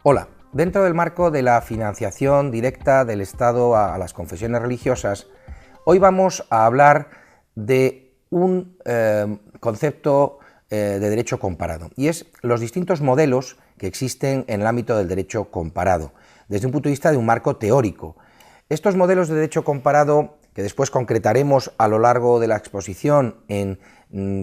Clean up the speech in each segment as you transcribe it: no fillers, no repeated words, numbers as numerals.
Hola, dentro del marco de la financiación directa del Estado a las confesiones religiosas, hoy vamos a hablar de un concepto de derecho comparado, y es los distintos modelos que existen en el ámbito del derecho comparado, desde un punto de vista de un marco teórico. Estos modelos de derecho comparado, que después concretaremos a lo largo de la exposición en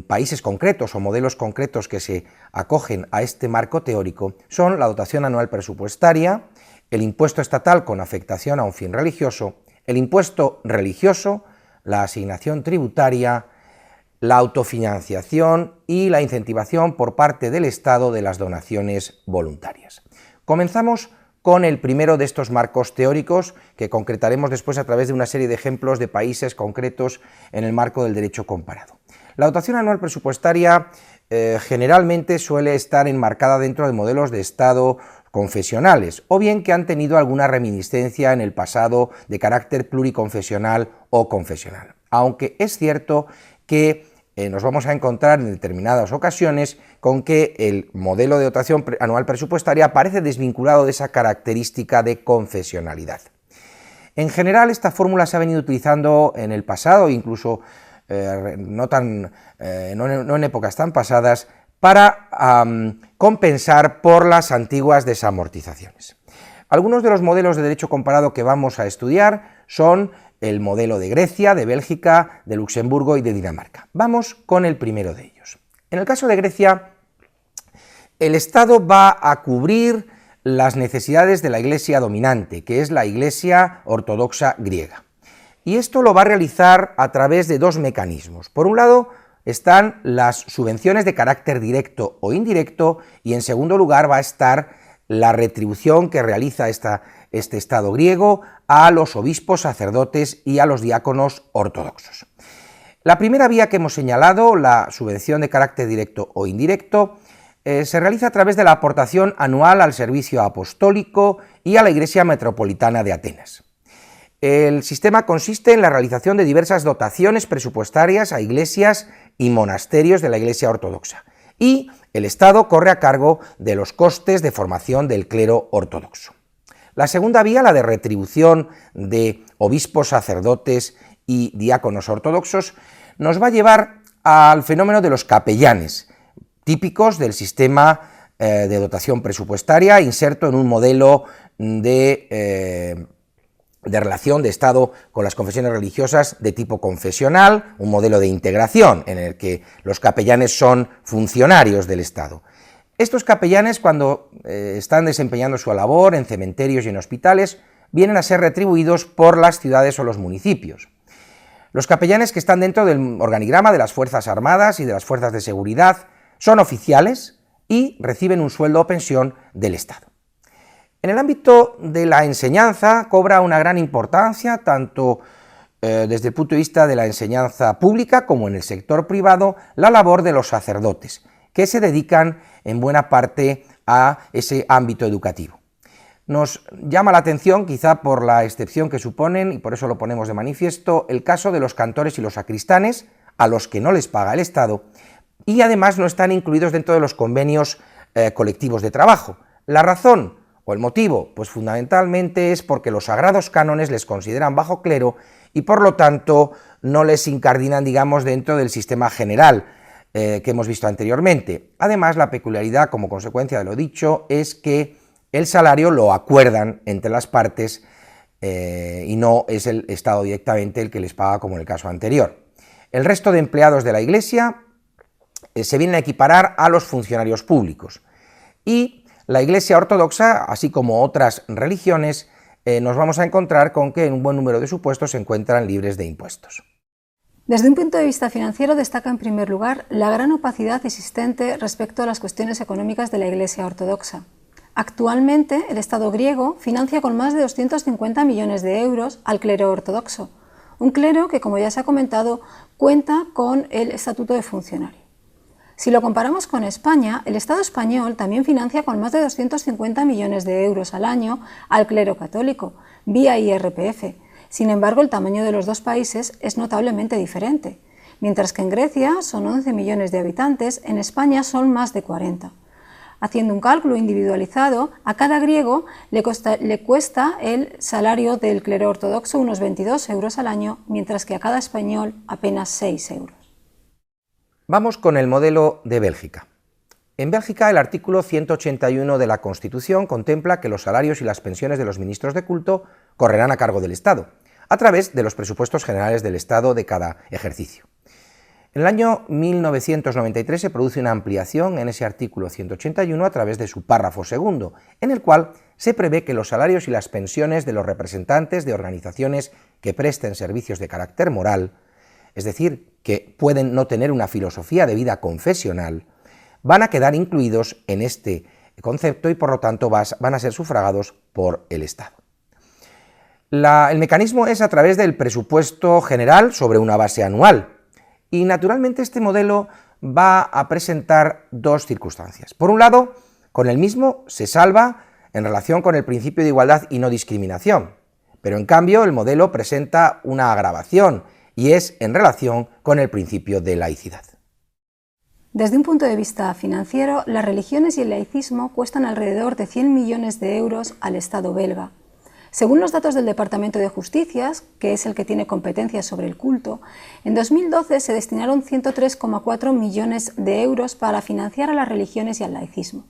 países concretos o modelos concretos que se acogen a este marco teórico, son la dotación anual presupuestaria, el impuesto estatal con afectación a un fin religioso, el impuesto religioso, la asignación tributaria, la autofinanciación y la incentivación por parte del Estado de las donaciones voluntarias. Comenzamos con el primero de estos marcos teóricos, que concretaremos después a través de una serie de ejemplos de países concretos en el marco del derecho comparado. La dotación anual presupuestaria generalmente suele estar enmarcada dentro de modelos de Estado confesionales, o bien que han tenido alguna reminiscencia en el pasado de carácter pluriconfesional o confesional, aunque es cierto que nos vamos a encontrar en determinadas ocasiones con que el modelo de dotación anual presupuestaria parece desvinculado de esa característica de confesionalidad. En general, esta fórmula se ha venido utilizando en el pasado, incluso no en épocas tan pasadas, para compensar por las antiguas desamortizaciones. Algunos de los modelos de derecho comparado que vamos a estudiar son el modelo de Grecia, de Bélgica, de Luxemburgo y de Dinamarca. Vamos con el primero de ellos. En el caso de Grecia, el Estado va a cubrir las necesidades de la Iglesia dominante, que es la Iglesia ortodoxa griega. Y esto lo va a realizar a través de dos mecanismos. Por un lado, están las subvenciones de carácter directo o indirecto, y en segundo lugar va a estar la retribución que realiza este Estado griego a los obispos, sacerdotes y a los diáconos ortodoxos. La primera vía que hemos señalado, la subvención de carácter directo o indirecto, se realiza a través de la aportación anual al servicio apostólico y a la Iglesia Metropolitana de Atenas. El sistema consiste en la realización de diversas dotaciones presupuestarias a iglesias y monasterios de la Iglesia ortodoxa, y el Estado corre a cargo de los costes de formación del clero ortodoxo. La segunda vía, la de retribución de obispos, sacerdotes y diáconos ortodoxos, nos va a llevar al fenómeno de los capellanes, típicos del sistema de dotación presupuestaria, inserto en un modelo de relación de Estado con las confesiones religiosas de tipo confesional, un modelo de integración en el que los capellanes son funcionarios del Estado. Estos capellanes, cuando están desempeñando su labor en cementerios y en hospitales, vienen a ser retribuidos por las ciudades o los municipios. Los capellanes que están dentro del organigrama de las Fuerzas Armadas y de las Fuerzas de Seguridad son oficiales y reciben un sueldo o pensión del Estado. En el ámbito de la enseñanza cobra una gran importancia, tanto desde el punto de vista de la enseñanza pública como en el sector privado, la labor de los sacerdotes, que se dedican en buena parte a ese ámbito educativo. Nos llama la atención, quizá por la excepción que suponen, y por eso lo ponemos de manifiesto, el caso de los cantores y los sacristanes, a los que no les paga el Estado, y además no están incluidos dentro de los convenios colectivos de trabajo. La razón o el motivo, pues fundamentalmente es porque los sagrados cánones les consideran bajo clero y por lo tanto no les incardinan, digamos, dentro del sistema general que hemos visto anteriormente. Además, la peculiaridad, como consecuencia de lo dicho, es que el salario lo acuerdan entre las partes y no es el Estado directamente el que les paga, como en el caso anterior. El resto de empleados de la Iglesia se vienen a equiparar a los funcionarios públicos, y la Iglesia ortodoxa, así como otras religiones, nos vamos a encontrar con que en un buen número de supuestos se encuentran libres de impuestos. Desde un punto de vista financiero destaca en primer lugar la gran opacidad existente respecto a las cuestiones económicas de la Iglesia ortodoxa. Actualmente el Estado griego financia con más de 250 millones de euros al clero ortodoxo, un clero que, como ya se ha comentado, cuenta con el estatuto de funcionario. Si lo comparamos con España, el Estado español también financia con más de 250 millones de euros al año al clero católico, vía IRPF. Sin embargo, el tamaño de los dos países es notablemente diferente. Mientras que en Grecia son 11 millones de habitantes, en España son más de 40. Haciendo un cálculo individualizado, a cada griego le cuesta el salario del clero ortodoxo unos 22 euros al año, mientras que a cada español apenas 6 euros. Vamos con el modelo de Bélgica. En Bélgica, el artículo 181 de la Constitución contempla que los salarios y las pensiones de los ministros de culto correrán a cargo del Estado, a través de los presupuestos generales del Estado de cada ejercicio. En el año 1993 se produce una ampliación en ese artículo 181 a través de su párrafo segundo, en el cual se prevé que los salarios y las pensiones de los representantes de organizaciones que presten servicios de carácter moral, es decir, que pueden no tener una filosofía de vida confesional, van a quedar incluidos en este concepto y por lo tanto van a ser sufragados por el Estado. El mecanismo es a través del presupuesto general sobre una base anual. Y naturalmente este modelo va a presentar dos circunstancias. Por un lado, con el mismo se salva en relación con el principio de igualdad y no discriminación, pero en cambio el modelo presenta una agravación y es en relación con el principio de laicidad. Desde un punto de vista financiero, las religiones y el laicismo cuestan alrededor de 100 millones de euros al Estado belga. Según los datos del Departamento de Justicias, que es el que tiene competencias sobre el culto, en 2012 se destinaron 103,4 millones de euros para financiar a las religiones y al laicismo.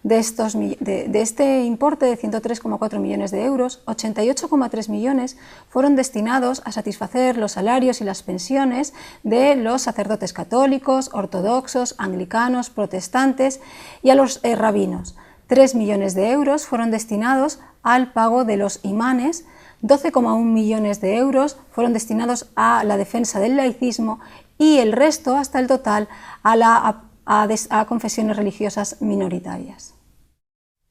De este importe de 103,4 millones de euros, 88,3 millones fueron destinados a satisfacer los salarios y las pensiones de los sacerdotes católicos, ortodoxos, anglicanos, protestantes y a los rabinos. 3 millones de euros fueron destinados al pago de los imanes, 12,1 millones de euros fueron destinados a la defensa del laicismo y el resto, hasta el total, a confesiones religiosas minoritarias.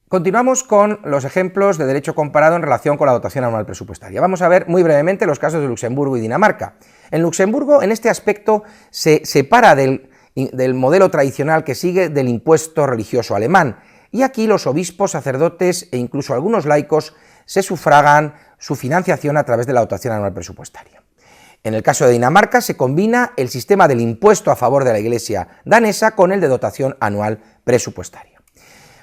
Continuamos con los ejemplos de derecho comparado en relación con la dotación anual presupuestaria. Vamos a ver muy brevemente los casos de Luxemburgo y Dinamarca. En Luxemburgo, en este aspecto, se separa del modelo tradicional que sigue del impuesto religioso alemán, y aquí los obispos, sacerdotes e incluso algunos laicos se sufragan su financiación a través de la dotación anual presupuestaria. En el caso de Dinamarca se combina el sistema del impuesto a favor de la Iglesia danesa con el de dotación anual presupuestaria.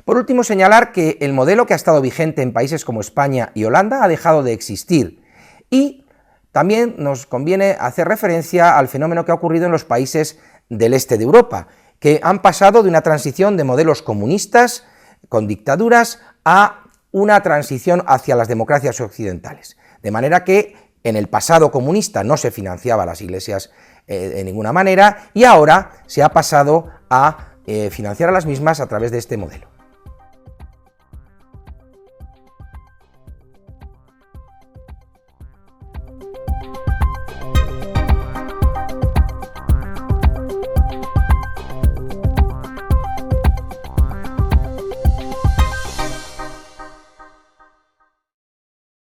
Por último, señalar que el modelo que ha estado vigente en países como España y Holanda ha dejado de existir, y también nos conviene hacer referencia al fenómeno que ha ocurrido en los países del este de Europa, que han pasado de una transición de modelos comunistas con dictaduras a una transición hacia las democracias occidentales. De manera que en el pasado comunista no se financiaba a las iglesias de ninguna manera y ahora se ha pasado a financiar a las mismas a través de este modelo.